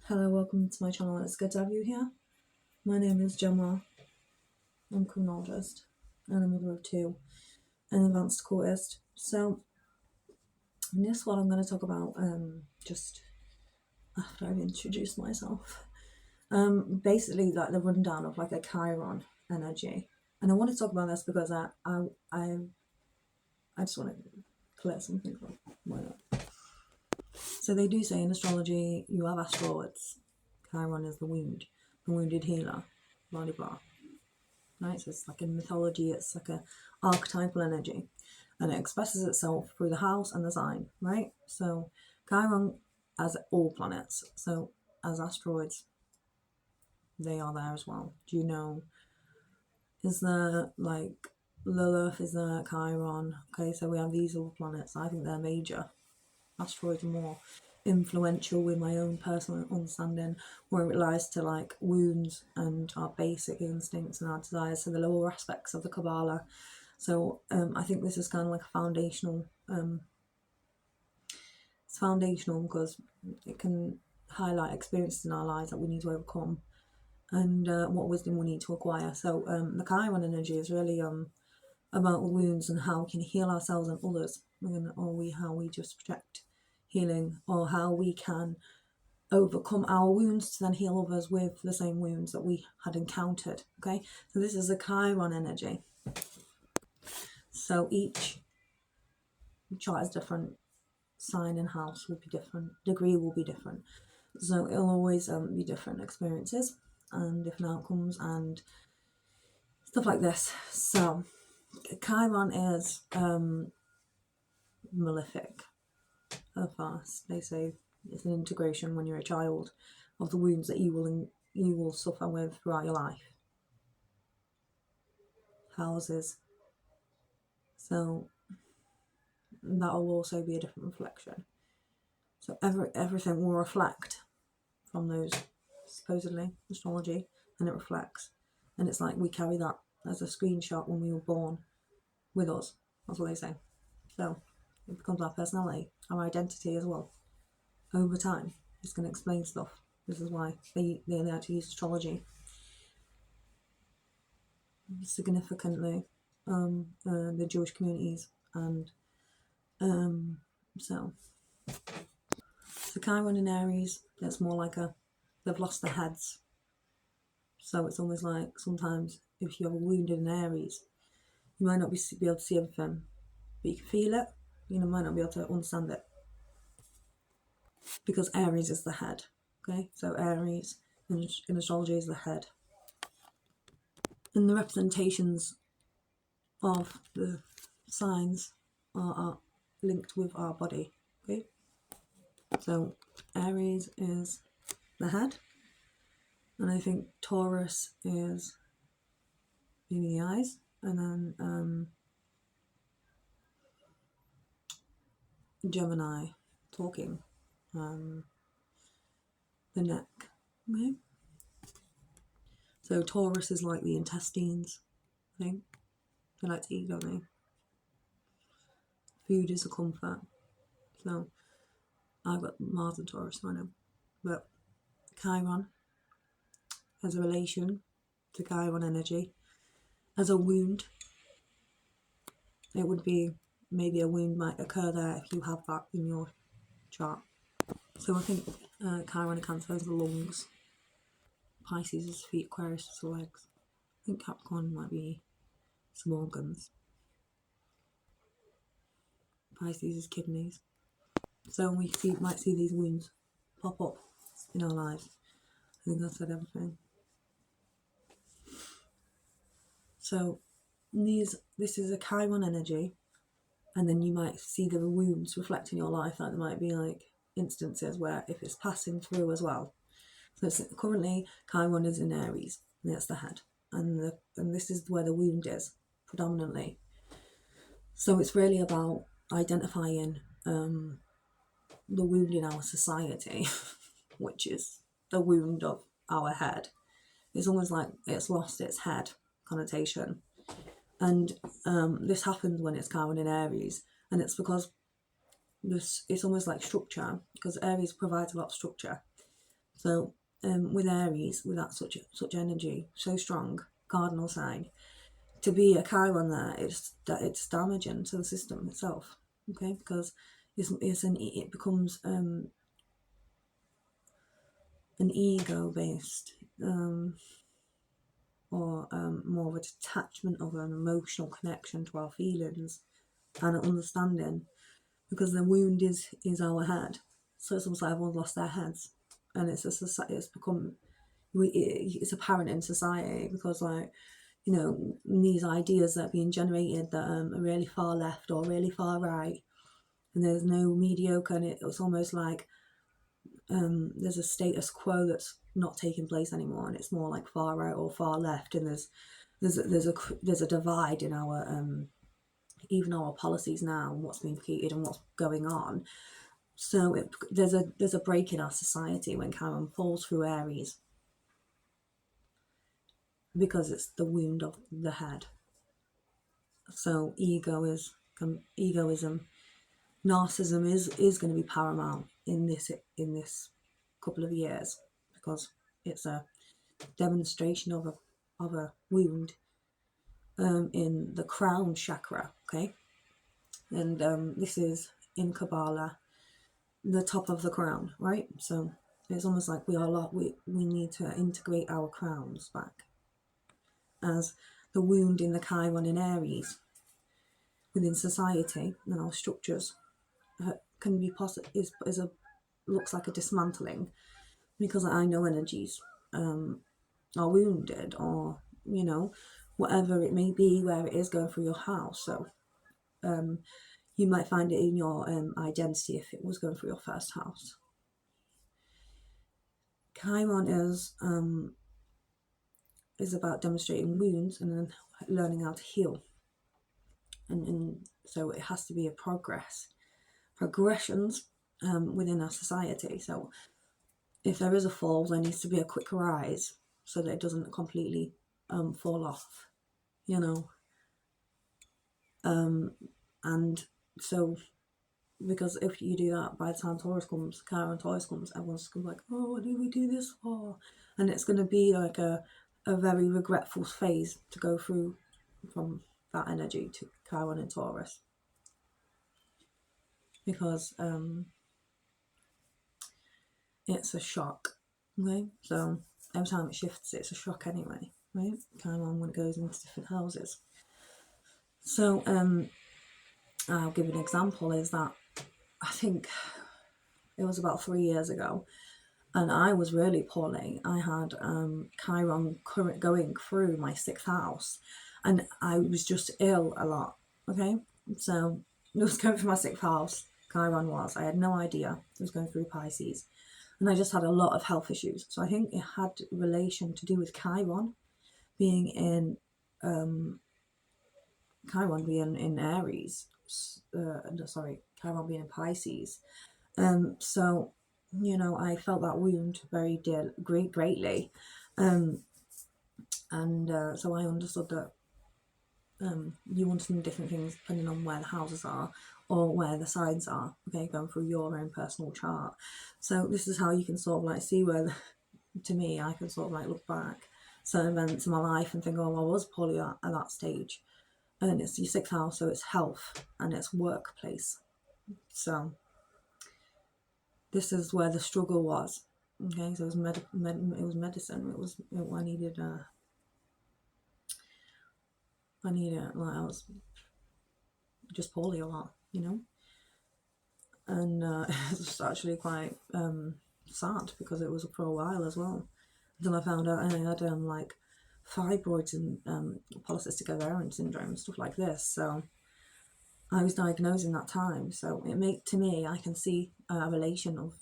Hello, welcome to my channel. It's good to have you here. My name is Gemma. I'm a criminologist and a mother of two, an advanced courtist. So, in this one, I'm going to talk about just after I've introduced myself. Basically, like the rundown of like a Chiron energy, and I want to talk about this because I just want to clear something up. Why not? So they do say in astrology you have asteroids. Chiron is the wounded healer, blah blah blah. Right, so it's like in mythology, it's like a archetypal energy, and it expresses itself through the house and the sign. Right, so Chiron, as all planets, so as asteroids, they are there as well. Do you know? Is there like Lilith? Is there Chiron? Okay, so we have these all planets. I think they're major. Asteroids are more influential with my own personal understanding, where it lies to like wounds and our basic instincts and our desires, so the lower aspects of the Kabbalah. So I think this is kind of like a foundational. It's foundational because it can highlight experiences in our lives that we need to overcome, and what wisdom we need to acquire. So the Chiron energy is really about wounds and how we can heal ourselves and others, and how we just project healing, or how we can overcome our wounds to then heal others with the same wounds that we had encountered. Okay, so this is a Chiron energy. So each chart is different, sign and house will be different, degree will be different, so it'll always be different experiences and different outcomes and stuff like this. So Chiron is malefic at first. They say it's an integration when you're a child of the wounds that you will suffer with throughout your life. Houses. So that will also be a different reflection. So everything will reflect from those, supposedly, astrology, and it reflects. And it's like we carry that as a screenshot when we were born with us. That's what they say. So it becomes our personality, our identity as well. Over time, it's going to explain stuff. This is why they actually use astrology significantly, the Jewish communities, and so Chiron in Aries, that's more like they've lost their heads. So it's almost like sometimes if you have a wound in Aries, you might not be able to see everything, but you can feel it. You might not be able to understand it because Aries is the head. Okay, so Aries in astrology is the head, and the representations of the signs are linked with our body. Okay, so Aries is the head, and I think Taurus is maybe the eyes, and then Gemini, talking, the neck. Okay, so Taurus is like the intestines. I think they like to eat, don't they? Food is a comfort. So I've got Mars and Taurus, I know. But Chiron has a relation to Chiron energy. As a wound, it would be maybe a wound might occur there if you have that in your chart. So I think Chiron and Cancer is the lungs, Pisces is feet, Aquarius is the legs. I think Capricorn might be some organs. Pisces is kidneys. So we might see these wounds pop up in our lives. I think I said everything. So this is a Chiron energy, and then you might see the wounds reflect in your life. Like there might be like instances where if it's passing through as well. So it's currently Chiron is in Aries, and that's the head, and this is where the wound is predominantly. So it's really about identifying the wound in our society, which is the wound of our head. It's almost like it's lost its head connotation, and this happens when it's Chiron in Aries, and it's because it's almost like structure, because Aries provides a lot of structure, So with Aries, with that such energy, so strong, cardinal sign, to be a Chiron there, it's damaging to the system itself. Okay, because it becomes an ego based or more of a detachment of an emotional connection to our feelings and an understanding, because the wound is our head. So it's almost like everyone's lost their heads, and it's a society. It's apparent in society because, like, you know, these ideas that are being generated that are really far left or really far right, and there's no mediocre, and it's almost like there's a status quo that's not taking place anymore, and it's more like far right or far left, and there's a divide in our even our policies now and what's being created and what's going on. So there's a break in our society when Chiron falls through Aries, because it's the wound of the head. So egoism, narcissism is going to be paramount in this couple of years, because it's a demonstration of a wound in the crown chakra. Okay, and this is in Kabbalah the top of the crown, right? So it's almost like we need to integrate our crowns back, as the wound in the Chiron in Aries within society and our structures can be looks like a dismantling, because I know energies are wounded, or, you know, whatever it may be, where it is going through your house. So you might find it in your identity if it was going through your first house. Chiron is about demonstrating wounds and then learning how to heal, and so it has to be a progressions within our society. So if there is a fall, there needs to be a quick rise so that it doesn't completely fall off, you know. And so, because if you do that, by the time Chiron Taurus comes, everyone's going to be like, oh, what did we do this for? And it's going to be like a very regretful phase to go through from that energy to Chiron and Taurus, because it's a shock. Okay, so every time it shifts, it's a shock anyway, right? Chiron, when it goes into different houses. So I'll give an example. Is that I think it was about 3 years ago, and I was really poorly. I had Chiron current going through my 6th house, and I was just ill a lot. Okay, so it was going through my 6th house. Chiron was. I had no idea it was going through Pisces, and I just had a lot of health issues. So I think it had relation to do with Chiron being in Aries. Chiron being in Pisces. So, you know, I felt that wound greatly, and so I understood that you understand different things depending on where the houses are or where the signs are. Okay, going through your own personal chart. So this is how you can sort of like see where, to me, I can sort of like look back certain events in my life and think, oh, I was poorly at that stage. And it's your 6th house, so it's health and it's workplace. So this is where the struggle was. Okay, so it was medicine. I needed like, I was just poorly a lot, you know. And it's actually quite sad, because it was for a while as well, until I found out I had like fibroids and polycystic ovarian syndrome and stuff like this. So I was diagnosed in that time. So to me, I can see a relation of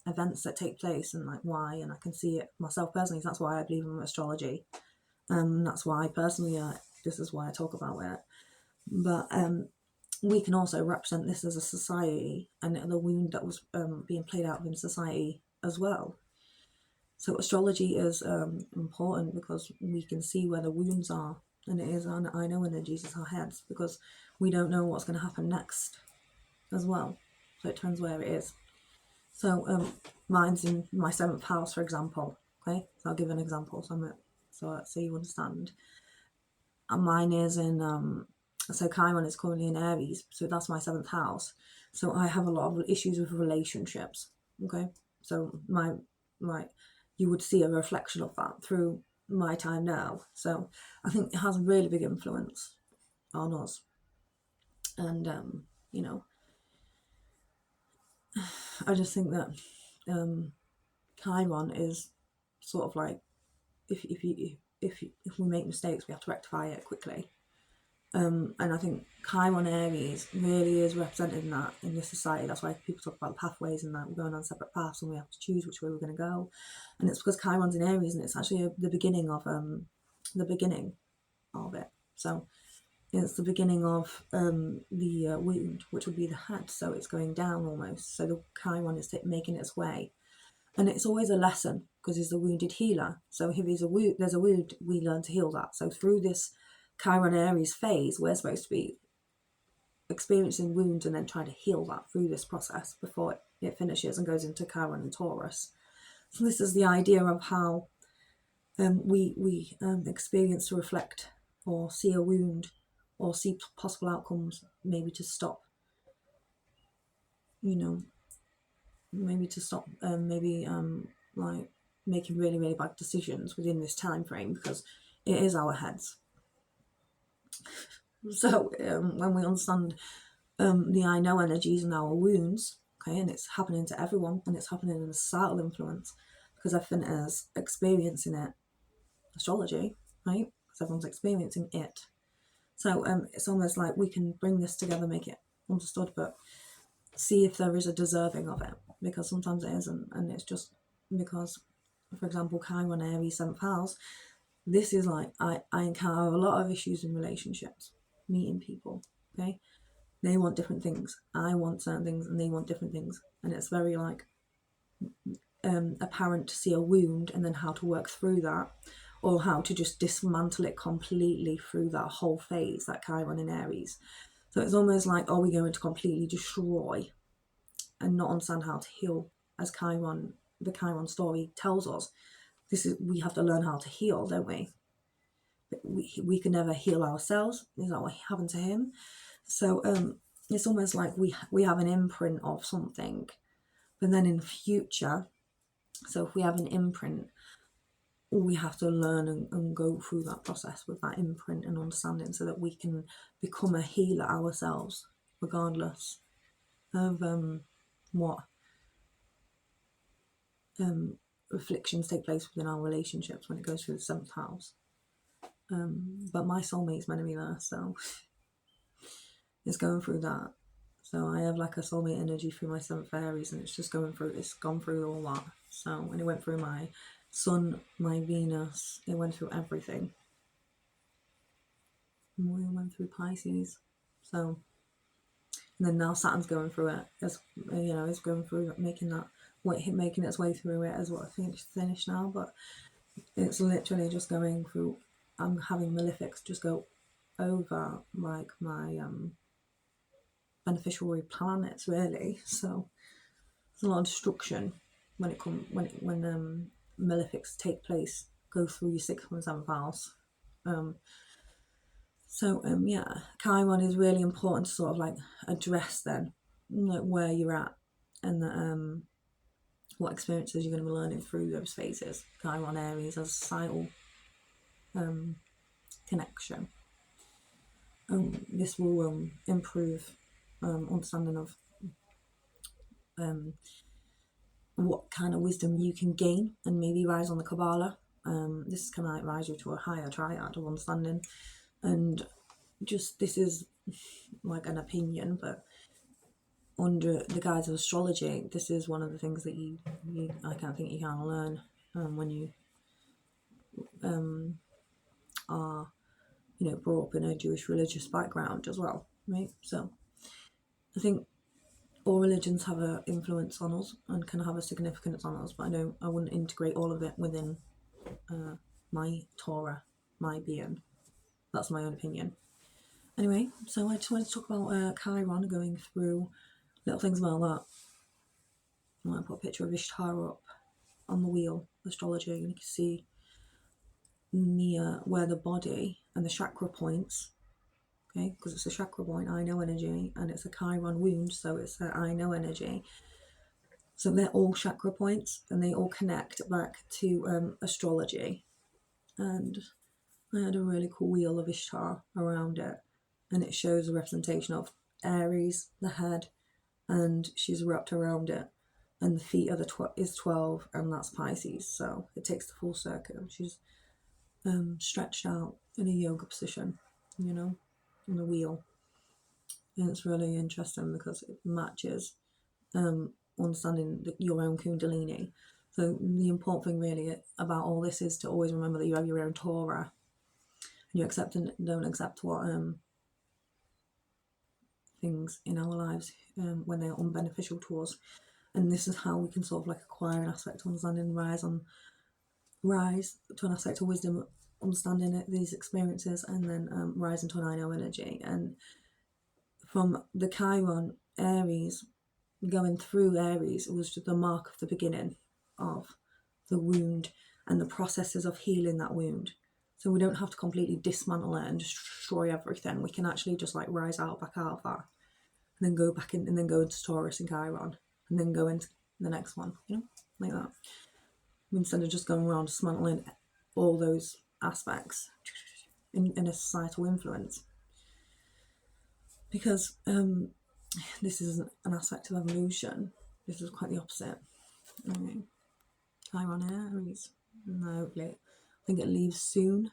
events that take place and like why, and I can see it myself personally. So that's why I believe in astrology. That's why personally, this is why I talk about it. But we can also represent this as a society and the wound that was being played out in society as well. So astrology is important because we can see where the wounds are, and it is I know energies is our heads, because we don't know what's going to happen next as well. So it depends where it is. So mine's in my 7th house, for example. Okay, so I'll give an example so you understand. And mine is in so Chiron is currently in Aries, so that's my 7th house. So I have a lot of issues with relationships. Okay, so you would see a reflection of that through my time now. So I think it has a really big influence on us. And you know, I just think that Chiron is sort of like, if we make mistakes, we have to rectify it quickly. And I think Chiron Aries really is represented in that in this society. That's why people talk about the pathways and that we're going on separate paths and we have to choose which way we're going to go. And it's because Chiron's in Aries, and it's actually the beginning of it. So it's the beginning of the wound, which would be the head. So it's going down almost. So the Chiron is making its way. And it's always a lesson because he's the wounded healer. So if there's a wound, we learn to heal that. So through this Chiron Aries phase, we're supposed to be experiencing wounds and then trying to heal that through this process before it finishes and goes into Chiron and Taurus. So this is the idea of how we experience to reflect or see a wound or see possible outcomes, maybe to stop, like making really, really bad decisions within this time frame, because it is our heads. So when we understand the I know energies and our wounds, okay, and it's happening to everyone, and it's happening in a societal influence, because everything is experiencing it, astrology, right? Because everyone's experiencing it. So it's almost like we can bring this together, make it understood, but see if there is a deserving of it, because sometimes it isn't, and it's just because, for example, Chiron Aries 7th house, this is like, I encounter a lot of issues in relationships, meeting people, okay? They want different things, I want certain things, and they want different things, and it's very like apparent to see a wound and then how to work through that, or how to just dismantle it completely through that whole phase, that Chiron in Aries. So it's almost like, are we going to completely destroy and not understand how to heal? As the Chiron story tells us, we have to learn how to heal, don't we? We can never heal ourselves. Is that what happened to him? So it's almost like we have an imprint of something, but then in future, so if we have an imprint, we have to learn and go through that process with that imprint and understanding, so that we can become a healer ourselves, regardless of what afflictions take place within our relationships when it goes through the 7th house. But my soulmate's meant to be there, so it's going through that. So I have like a soulmate energy through my 7th Aries, and it's just gone through all that. So when it went through my Sun, my Venus, it went through everything. And we went through Pisces. So, and then now Saturn's going through it, as it's going through making its way through it, as what I think it's finished now, but it's literally just going through. I'm having malefics just go over like my beneficial planets, really. So there's a lot of destruction when malefics take place, go through your 6th and 7th house. Yeah, Chiron is really important to sort of like address then, like where you're at, and what experiences you're going to be learning through those phases. Chiron Aries as a societal connection. This will improve understanding of what kind of wisdom you can gain, and maybe rise on the Kabbalah. This can like rise you to a higher triad of understanding, and just, this is like an opinion, but under the guise of astrology, this is one of the things that I can't think you can learn when you are brought up in a Jewish religious background as well, right? So I think all religions have an influence on us and can have a significance on us, but I wouldn't integrate all of it within my Torah, my being. That's my own opinion. Anyway, so I just wanted to talk about Chiron, going through little things about that. I might put a picture of Ishtar up on the wheel, astrology, and you can see near where the body and the chakra points, okay, because it's a chakra point, I know energy, and it's a Chiron wound, so it's a I know energy. So they're all chakra points, and they all connect back to astrology. And I had a really cool wheel of Ishtar around it, and it shows a representation of Aries, the head, and she's wrapped around it, and the feet are is 12, and that's Pisces. So it takes the full circle. She's stretched out in a yoga position, you know, on the wheel, and it's really interesting because it matches understanding your own Kundalini. So the important thing really about all this is to always remember that you have your own Torah, and you accept and don't accept what things in our lives when they are unbeneficial to us. And this is how we can sort of like acquire an aspect of understanding, rise to an aspect of wisdom, understanding these experiences, and then rise into an I know energy. And from the Chiron Aries, going through Aries, it was just the mark of the beginning of the wound and the processes of healing that wound. So we don't have to completely dismantle it and destroy everything. We can actually just like rise back out of that, and then go back in, and then go into Taurus and Chiron, and then go into the next one, you know, like that. Instead of just going around dismantling all those aspects in a societal influence. Because this is an aspect of evolution. This is quite the opposite. Okay. Chiron Aries. No, I think it leaves soon.